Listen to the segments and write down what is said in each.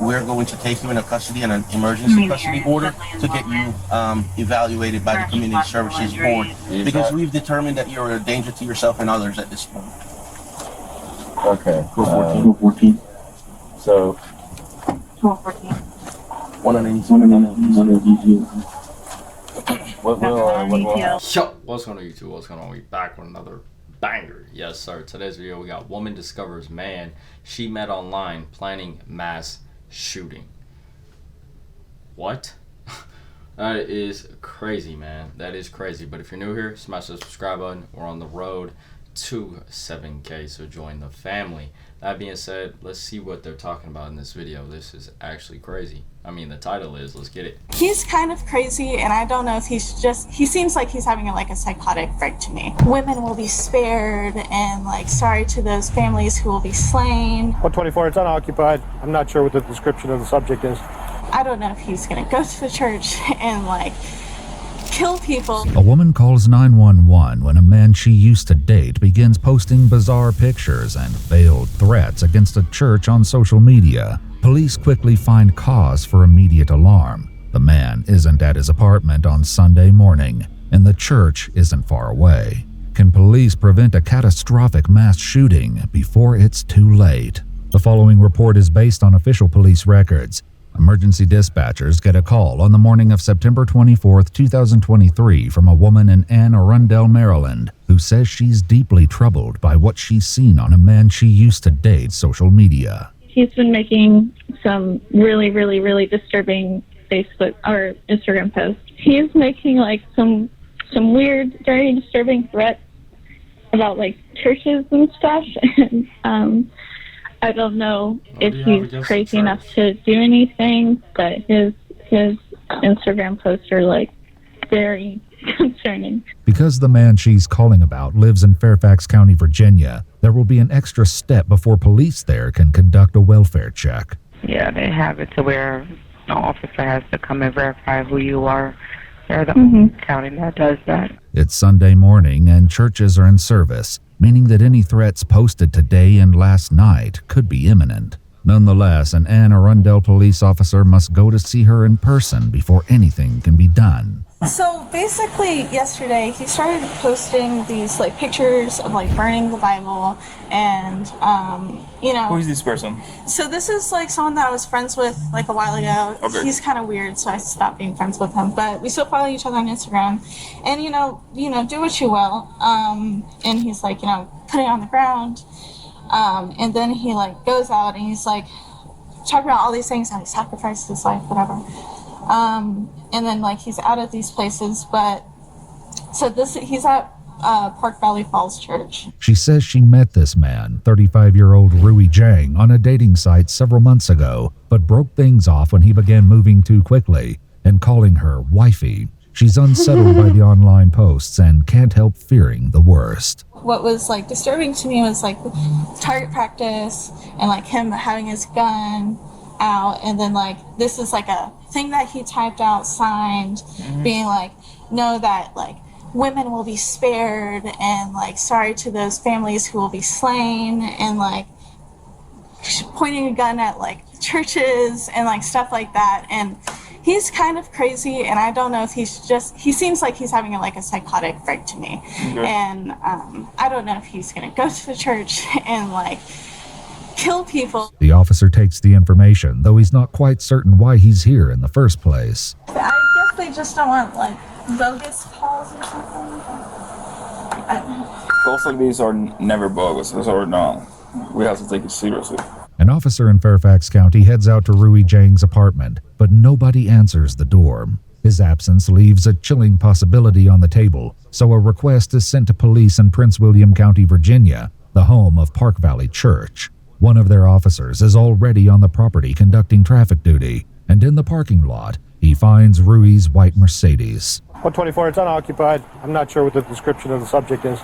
we're going to take you into custody and an emergency custody order to get you evaluated by the Community Services Board, because we've determined that you're a danger to yourself and others at this point. Okay. 1214. So 1214. 182. what will Yo, what's going on YouTube? What's going on? We back with another banger. Yes, sir. Today's video, we got woman discovers man she met online planning mass shooting. What? That is crazy, man. That is crazy. But if you're new here, smash the subscribe button. We're on the road to 7K, so join the family. That being said, let's see what they're talking about in this video. This is actually crazy. I mean, the title is, let's get it. He's kind of crazy, and I don't know if he seems like he's having a psychotic break to me. Women will be spared, and sorry to those families who will be slain. 124, it's unoccupied. I'm not sure what the description of the subject is. I don't know if he's gonna go to the church and kill people. A woman calls 911 when a man she used to date begins posting bizarre pictures and veiled threats against a church on social media. Police quickly find cause for immediate alarm. The man isn't at his apartment on Sunday morning, and the church isn't far away. Can police prevent a catastrophic mass shooting before it's too late? The following report is based on official police records. Emergency dispatchers get a call on the morning of September 24, 2023 from a woman in Anne Arundel, Maryland, who says she's deeply troubled by what she's seen on a man she used to date social media. He's been making some really disturbing Facebook or Instagram posts. He's making some weird, very disturbing threats about churches and stuff. And I don't know if he's crazy enough to do anything, but his Instagram posts are very concerning. Because the man she's calling about lives in Fairfax County, Virginia, there will be an extra step before police there can conduct a welfare check. Yeah, they have it to where the officer has to come and verify who you are. They're the only county that does that. It's Sunday morning and churches are in service, meaning that any threats posted today and last night could be imminent. Nonetheless, an Anne Arundel police officer must go to see her in person before anything can be done. So basically, yesterday he started posting these pictures of burning the Bible, and Who is this person? So this is someone that I was friends with a while ago. Okay. He's kind of weird, so I stopped being friends with him. But we still follow each other on Instagram, and do what you will. And he's put it on the ground, and then he goes out and he's talking about all these things, how he sacrificed his life, whatever. And then he's out at these places, but so he's at Park Valley Falls Church. She says she met this man, 35-year-old Rui Zhang, on a dating site several months ago, but broke things off when he began moving too quickly and calling her wifey. She's unsettled by the online posts and can't help fearing the worst. What was disturbing to me was target practice and him having his gun out, and then this is a thing that he typed out, signed, being know that women will be spared, and sorry to those families who will be slain, and pointing a gun at churches and stuff like that. And he's kind of crazy, and I don't know if he seems like he's having a psychotic break to me. And I don't know if he's gonna go to the church and kill people. The officer takes the information, though he's not quite certain why he's here in the first place. I guess they just don't want bogus calls or something. Calls like these are never bogus. We have to take it seriously. An officer in Fairfax County heads out to Rui Zhang's apartment, but nobody answers the door. His absence leaves a chilling possibility on the table, so a request is sent to police in Prince William County, Virginia, the home of Park Valley Church. One of their officers is already on the property conducting traffic duty, and in the parking lot, he finds Rui's white Mercedes. 124, it's unoccupied. I'm not sure what the description of the subject is.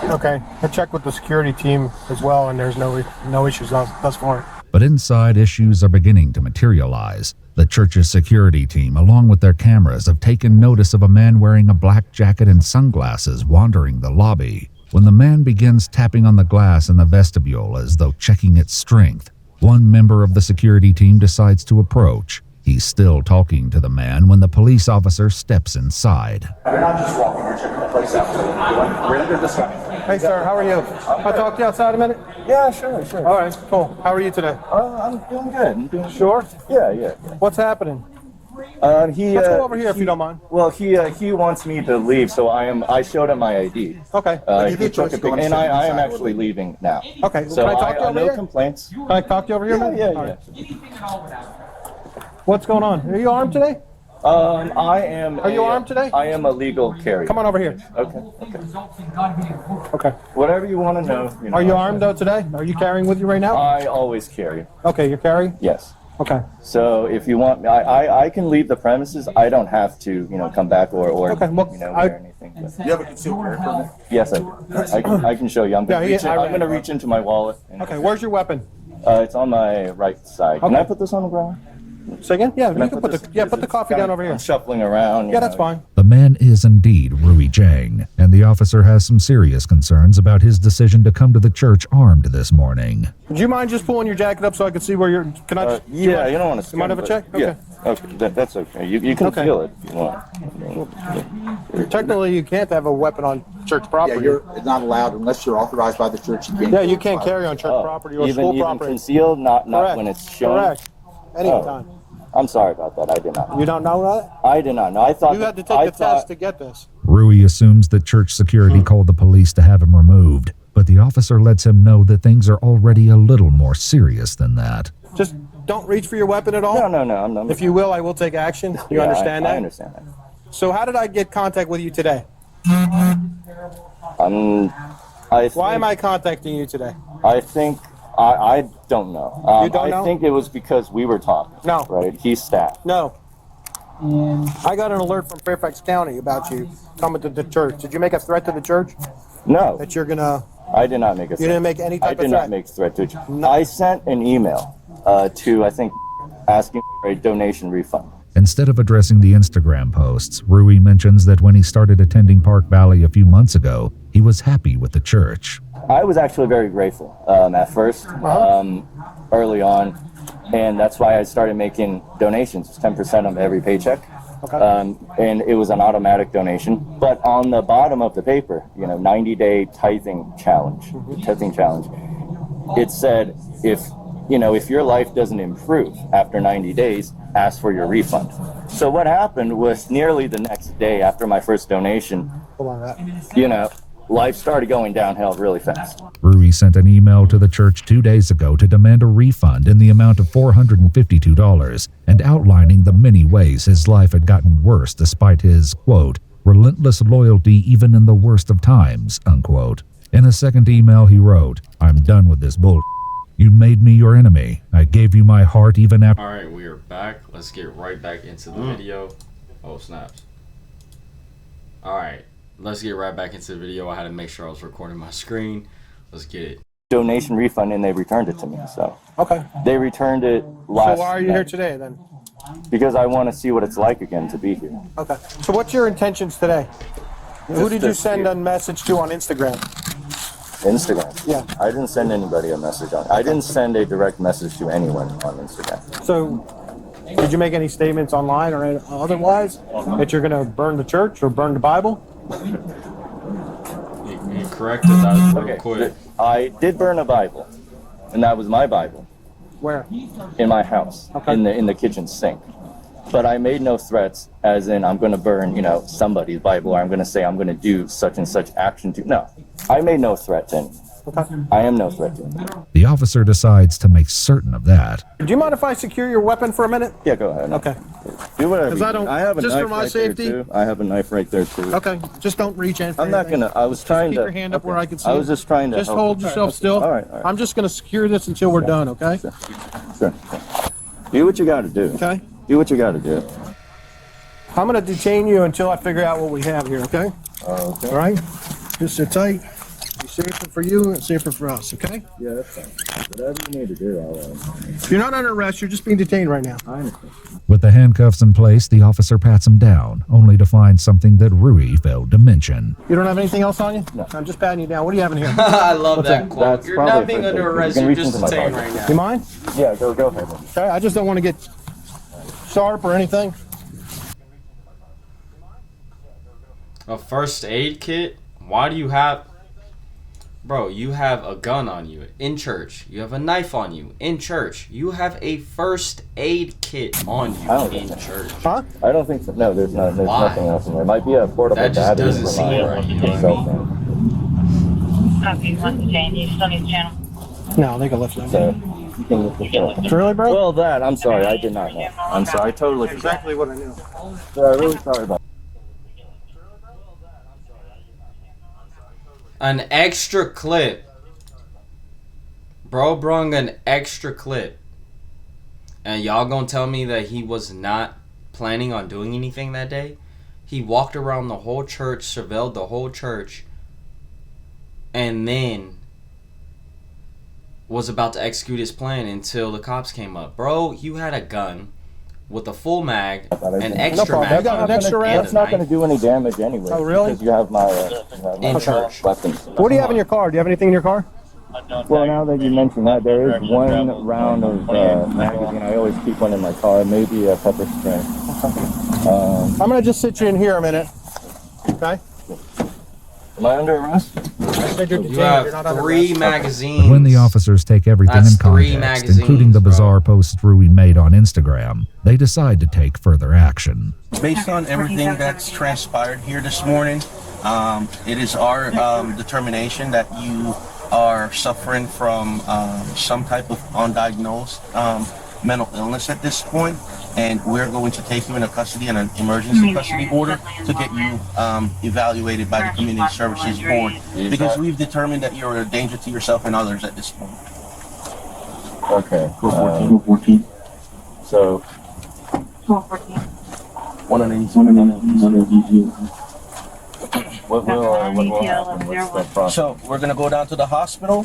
Okay, I checked with the security team as well, and there's no issues thus far. But inside, issues are beginning to materialize. The church's security team, along with their cameras, have taken notice of a man wearing a black jacket and sunglasses wandering the lobby. When the man begins tapping on the glass in the vestibule as though checking its strength, One member of the security team decides to approach. He's still talking to the man when the police officer steps inside. We're not just walking, we're checking the place out. We're under discussion. Hey, sir, how are you? I'll talk to you outside a minute. Yeah, sure. All right, cool. How are you today? I'm doing good. I'm doing Sure? Yeah. What's happening? Let's go over here if you don't mind. Well, he wants me to leave, so I showed him my ID. Okay. He took a pic, and I am actually leaving now. Okay, So can I talk to you over no here? complaints. Can I talk to you over here? a minute? Yeah. All right. What's going on? Are you armed today? I am. Are you armed today? I am a legal carrier. Come on over here. Okay. Okay. Whatever you want to know. Are you armed though today? Are you carrying with you right now? I always carry. Okay, you're carrying? Yes. Okay. So if you want, I can leave the premises. I don't have to, come back or Okay, well, wear anything. But You have a concealed carry permit? yes, I do. I can show you. I'm gonna reach into my wallet. And, Okay, where's your weapon? It's on my right side. Can Okay. I put this on the ground? Say again? Yeah, Can I you can put the coffee down over here. I'm shuffling around. Yeah, that's fine. The man is indeed Rui Zhang, and the officer has some serious concerns about his decision to come to the church armed this morning. Do you mind just pulling your jacket up so I can see where you're? Can I? Yeah, you don't want to. You mind if I check? Yeah. Okay, that's okay. You can Okay. feel it if you want. Technically, you can't have a weapon on church property. It's not allowed unless you're authorized by the church. Yeah, you can't carry on church property or school even property. concealed, not Correct. when it's shown. Correct. Anytime. I'm sorry about that. I did not. You don't know that? I did not know. I thought You had to take the test to get this. Rui assumes that church security called the police to have him removed, but the officer lets him know that things are already a little more serious than that. Just don't reach for your weapon at all. No. I'm If you will, I will take action. You understand that? I understand that. So how did I get contact with you today? Why am I contacting you today? I think I don't know. You don't know? I think it was because we were talking. No. Right? He's staff. No. I got an alert from Fairfax County about you coming to the church. Did you make a threat to the church? No. That you're gonna... I did not make a threat. You didn't make any type of I did threat? not make a threat to you. No. I sent an email to, I think, asking for a donation refund. Instead of addressing the Instagram posts, Rui mentions that when he started attending Park Valley a few months ago, he was happy with the church. I was actually very grateful at first, early on, and that's why I started making donations, 10% of every paycheck. Okay. And it was an automatic donation. But on the bottom of the paper, 90-day tithing challenge, it said if your life doesn't improve after 90 days, ask for your refund. So what happened was nearly the next day after my first donation, Hold on that. life started going downhill really fast. Rui sent an email to the church 2 days ago to demand a refund in the amount of $452 and outlining the many ways his life had gotten worse despite his, quote, relentless loyalty even in the worst of times, unquote. In a second email he wrote, I'm done with this bull. You made me your enemy. I gave you my heart even after... Alright, we are back. Let's get right back into the video. Oh, snaps. Alright, let's get right back into the video. I had to make sure I was recording my screen. Let's get it. Donation refund, and they returned it to me. So Okay. they returned it last So why are you night here today then? because I want to see what it's like again to be here. Okay. So what's your intentions today? Who did you to send see- a message to on Instagram? Instagram. Yeah. I didn't send anybody a message on. I didn't send a direct message to anyone on Instagram. So did you make any statements online or otherwise that you're going to burn the church or burn the Bible? You corrected that real quick. I did burn a Bible, and that was my Bible Where? in my house, Okay. in the kitchen sink. But I made no threats, as in I'm going to burn, somebody's Bible, or I'm going to say I'm going to do such and such action to. No, I made no threat to anyone. Okay. I am no threat to anyone. The officer decides to make certain of that. Do you mind if I secure your weapon for a minute? Yeah, go ahead. Okay. Do whatever. 'Cause I don't- have a just knife for my right safety? there too. I have a knife right there too. Okay. Just don't reach in. for I'm not anything. gonna. I was trying Keep to. your hand up where I can see I was it. just trying to. Just help. hold yourself still. All right. I'm just going to secure this until we're done, okay? Sure. Do what you got to do. Okay. Do what you got to do. I'm going to detain you until I figure out what we have here, okay? Okay. All right? Just sit tight. Be safer for you and safer for us, okay? Yeah, that's fine. Whatever you need to do, I'll. You're not under arrest. You're just being detained right now. I understand. With the the handcuffs in place, the officer pats him down, only to find something that Rui failed to mention. You don't have anything else on you? No. I'm just patting you down. What do you have in here? I love What's that that? quote. That's You're probably not being for under safety. arrest. You can You're reach just into my detained pocket. right now. You mind? Yeah, go ahead. Okay, I just don't want to get sharp or anything. A first aid kit? Why do you have... Bro, you have a gun on you in church. You have a knife on you in church. You have a first aid kit on you in church. Huh? I don't think so. No, there's nothing else in there. It might be a portable That just battery doesn't for seem my right, you know what I cell mean? phone. Copy, one to change. You still need the channel. No, they can lift that. So, you can lift it up. Really, bro? Well, that, I'm sorry, I did not know. I'm sorry, I totally forgot. Exactly what I knew. So, I'm really sorry about An extra clip. Bro brung an extra clip. And y'all gonna tell me that he was not planning on doing anything that day? He walked around the whole church, surveilled the whole church, and then was about to execute his plan until the cops came up. Bro, you had a gun with a full mag, an extra problem. mag, You got an on it, extra and round? a That's not going knife to do any damage anyway. Oh, really? Because you have my in church. weapons. What do you have in your car? Do you have anything in your car? Well, now that you mention that, there is one round of magazine. I always keep one in my car. Maybe a pepper spray. I'm going to just sit you in here a minute. Okay? Am I under arrest? I said you're You detained. You're not have under 3 arrest. magazines. But when the officers take everything That's in 3 context, magazines, including the bro. bizarre posts Rui made on Instagram, they decide to take further action. Based on everything that's transpired here this morning, it is our determination that you are suffering from some type of undiagnosed mental illness at this point, and we're going to take you into custody in an emergency custody order to get you evaluated by the Community Services Board, because we've determined that you're a danger to yourself and others at this point. Okay. 414. So, 414. One of these. what's the process? So we're gonna go down to the hospital,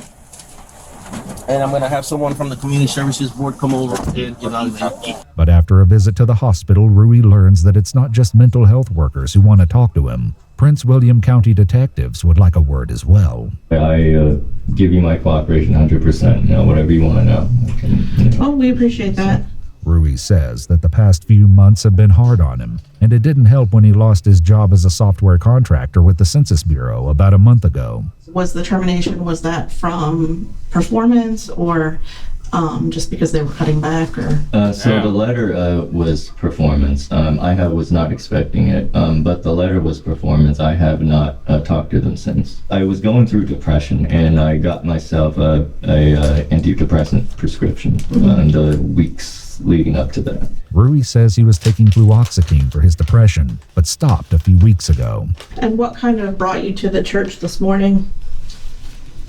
and I'm gonna have someone from the Community Services Board come over and evaluate. But after a visit to the hospital, Rui learns that it's not just mental health workers who want to talk to him. Prince William County detectives would like a word as well. I give you my cooperation 100%. Whatever you want to know. Oh, we appreciate that. Rui says that the past few months have been hard on him, and it didn't help when he lost his job as a software contractor with the Census Bureau about a month ago. Was the termination, was that from performance or just because they were cutting back or? So the letter was performance. I was not expecting it, but the letter was performance. I have not talked to them since. I was going through depression, and I got myself a antidepressant prescription in the weeks leading up to that. Rui says he was taking fluoxetine for his depression, but stopped a few weeks ago. And what kind of brought you to the church this morning?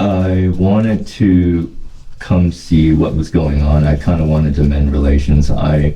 I wanted to come see what was going on. I kind of wanted to mend relations. I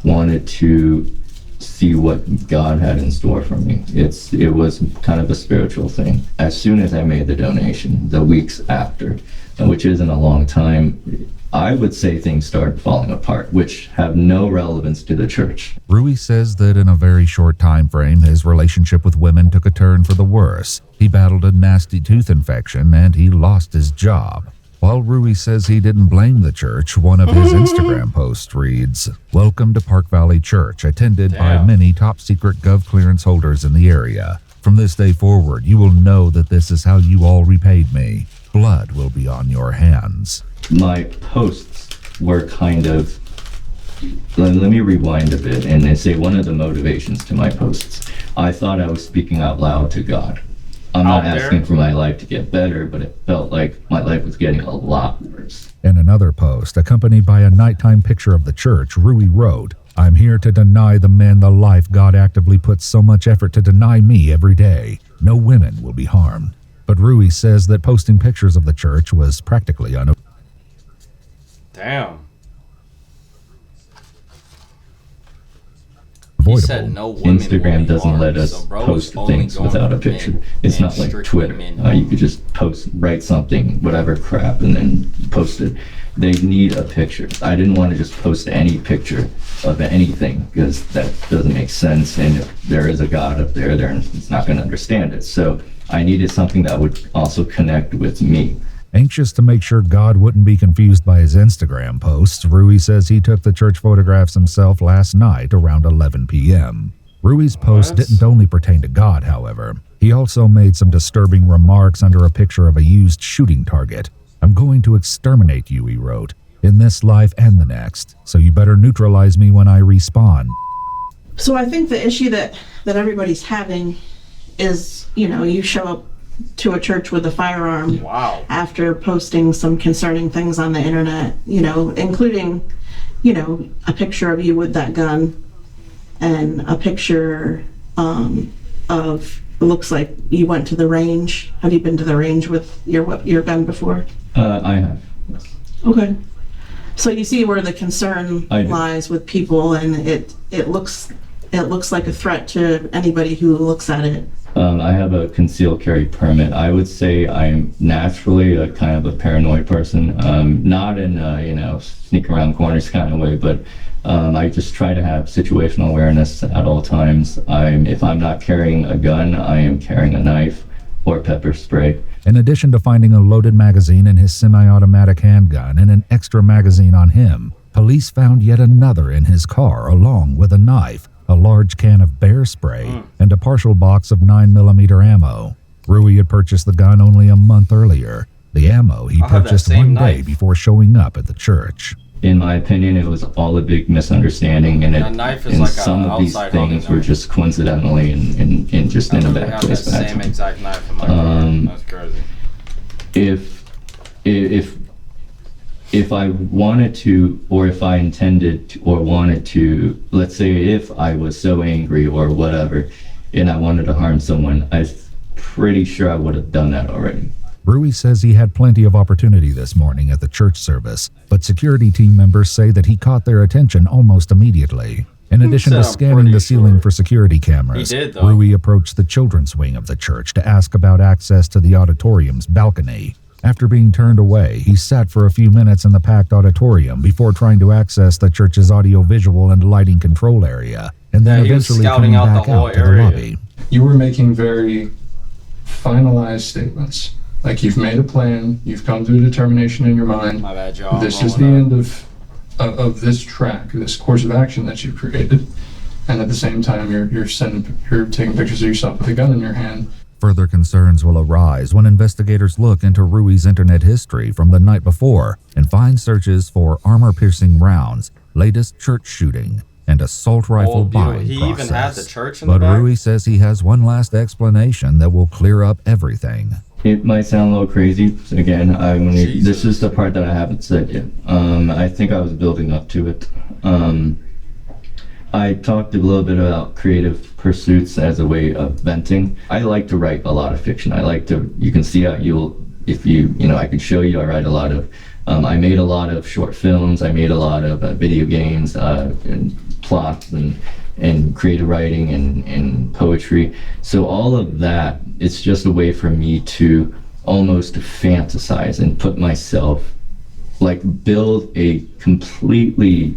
wanted to see what God had in store for me. It was kind of a spiritual thing. As soon as I made the donation, the weeks after, which isn't a long time, I would say things started falling apart, which have no relevance to the church. Rui says that in a very short time frame, his relationship with women took a turn for the worse. He battled a nasty tooth infection and he lost his job. While Rui says he didn't blame the church, one of his Instagram posts reads, "Welcome to Park Valley Church, attended by many top-secret Gov clearance holders in the area. From this day forward, you will know that this is how you all repaid me. Blood will be on your hands." My posts were kind of, let me rewind a bit and say one of the motivations to my posts. I thought I was speaking out loud to God. I'm not asking for my life to get better, but it felt like my life was getting a lot worse. In another post, accompanied by a nighttime picture of the church, Rui wrote, "I'm here to deny the men the life God actively puts so much effort to deny me every day. No women will be harmed." But Rui says that posting pictures of the church was practically unavoidable. Damn. He said no women Instagram will be doesn't harmed, let us so bro post was only things going without a for picture. men It's and not like strictly Twitter. men. You could just post write something, whatever crap, and then post it. They need a picture. I didn't want to just post any picture of anything because that doesn't make sense. And if there is a God up there, it's not going to understand it. So I needed something that would also connect with me. Anxious to make sure God wouldn't be confused by his Instagram posts, Rui says he took the church photographs himself last night around 11 p.m. Rui's post didn't only pertain to God, however. He also made some disturbing remarks under a picture of a used shooting target. "I'm going to exterminate you," he wrote, "in this life and the next, so you better neutralize me when I respawn." So I think the issue that everybody's having is, you show up to a church with a firearm after posting some concerning things on the internet, including, a picture of you with that gun and a picture of, it looks like you went to the range. Have you been to the range with your gun before? I have. Yes. Okay. So you see where the concern lies with people, and it looks like a threat to anybody who looks at it. I have a concealed carry permit. I would say I'm naturally a kind of a paranoid person, not in a, sneak around corners kind of way, but I just try to have situational awareness at all times. If I'm not carrying a gun, I am carrying a knife or pepper spray. In addition to finding a loaded magazine in his semi-automatic handgun and an extra magazine on him, police found yet another in his car along with a knife, a large can of bear spray, and a partial box of 9mm ammo. Rui had purchased the gun only a month earlier. The ammo he purchased one day before showing up at the church. In my opinion, it was all a big misunderstanding, and some of these things were just coincidentally and just in a bad place. That same exact knife in my car. That's crazy. If I wanted to, or if I intended to, or wanted to, let's say if I was so angry or whatever, and I wanted to harm someone, I'm pretty sure I would have done that already. Rui says he had plenty of opportunity this morning at the church service, but security team members say that he caught their attention almost immediately. In addition to scanning the ceiling for security cameras, Rui approached the children's wing of the church to ask about access to the auditorium's balcony. After being turned away, he sat for a few minutes in the packed auditorium before trying to access the church's audiovisual and lighting control area, and then eventually coming back out to the lobby. You were making very finalized statements. Like, you've made a plan, you've come to a determination in your mind. My bad, y'all. This is the end of this track, this course of action that you've created. And at the same time, you're taking pictures of yourself with a gun in your hand. Further concerns will arise when investigators look into Rui's internet history from the night before and find searches for armor-piercing rounds, latest church shooting, and assault rifle buying he process. even had the church in the but back? Rui says he has one last explanation that will clear up everything. It might sound a little crazy. Again, this is the part that I haven't said yet. I think I was building up to it. I talked a little bit about creative pursuits as a way of venting. I like to write a lot of fiction. You can see how I could show you, I write a lot of, I made a lot of short films, I made a lot of video games, and plots, and creative writing and poetry. So all of that, it's just a way for me to almost fantasize and put myself, build a completely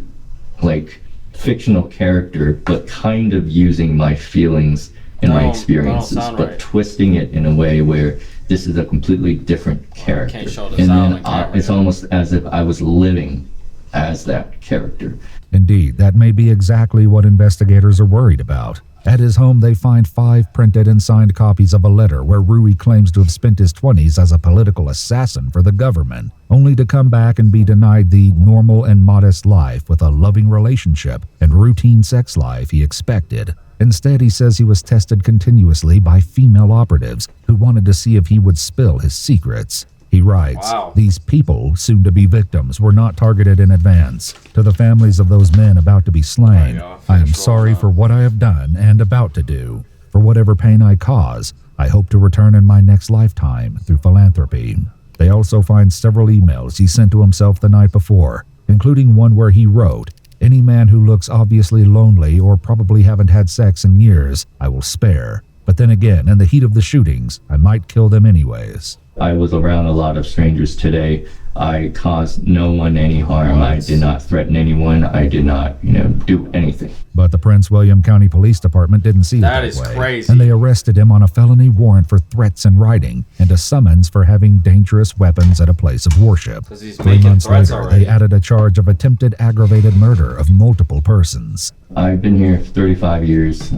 fictional character, but kind of using my feelings and my experiences, but twisting it in a way where this is a completely different character. And then it's almost as if I was living as that character. Indeed, that may be exactly what investigators are worried about. At his home, they find 5 printed and signed copies of a letter where Rui claims to have spent his 20s as a political assassin for the government, only to come back and be denied the normal and modest life with a loving relationship and routine sex life he expected. Instead, he says he was tested continuously by female operatives who wanted to see if he would spill his secrets. He writes, These people, soon to be victims, were not targeted in advance. To the families of those men about to be slain, I am sorry for what I have done and about to do. For whatever pain I cause, I hope to return in my next lifetime through philanthropy. They also find several emails he sent to himself the night before, including one where he wrote, Any man who looks obviously lonely or probably haven't had sex in years, I will spare. But But then again, in the heat of the shootings, I might kill them anyways. I was around a lot of strangers today. I caused no one any harm. I did not threaten anyone. I did not, do anything. But the Prince William County Police Department didn't see it that is way, crazy. and they arrested him on a felony warrant for threats in writing and a summons for having dangerous weapons at a place of worship. 'Cause he's 3 making months threats later, already. they added a charge of attempted aggravated murder of multiple persons. I've been here for 35 years.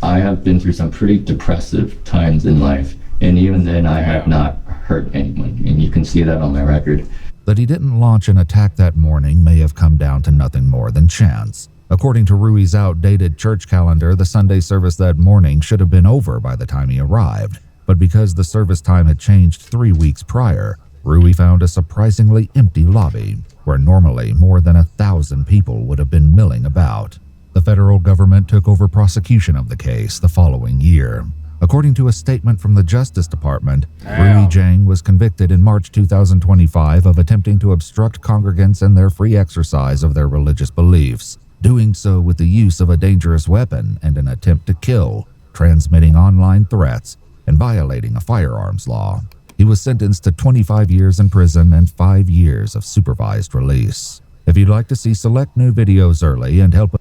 I have been through some pretty depressive times in life, and even then I have not hurt anyone, and you can see that on my record. That he didn't launch an attack that morning may have come down to nothing more than chance. According to Rui's outdated church calendar, the Sunday service that morning should have been over by the time he arrived, but because the service time had changed 3 weeks prior, Rui found a surprisingly empty lobby, where normally more than 1,000 people would have been milling about. The federal government took over prosecution of the case the following year. According to a statement from the Justice Department, Rui Zhang was convicted in March 2025 of attempting to obstruct congregants in their free exercise of their religious beliefs, doing so with the use of a dangerous weapon and an attempt to kill, transmitting online threats, and violating a firearms law. He was sentenced to 25 years in prison and 5 years of supervised release. If you'd like to see select new videos early and help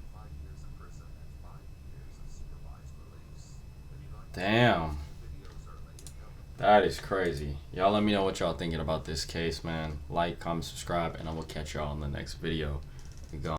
Damn. That is crazy. Y'all let me know what y'all thinking about this case, man. Like, comment, subscribe, and I will catch y'all in the next video. We gone.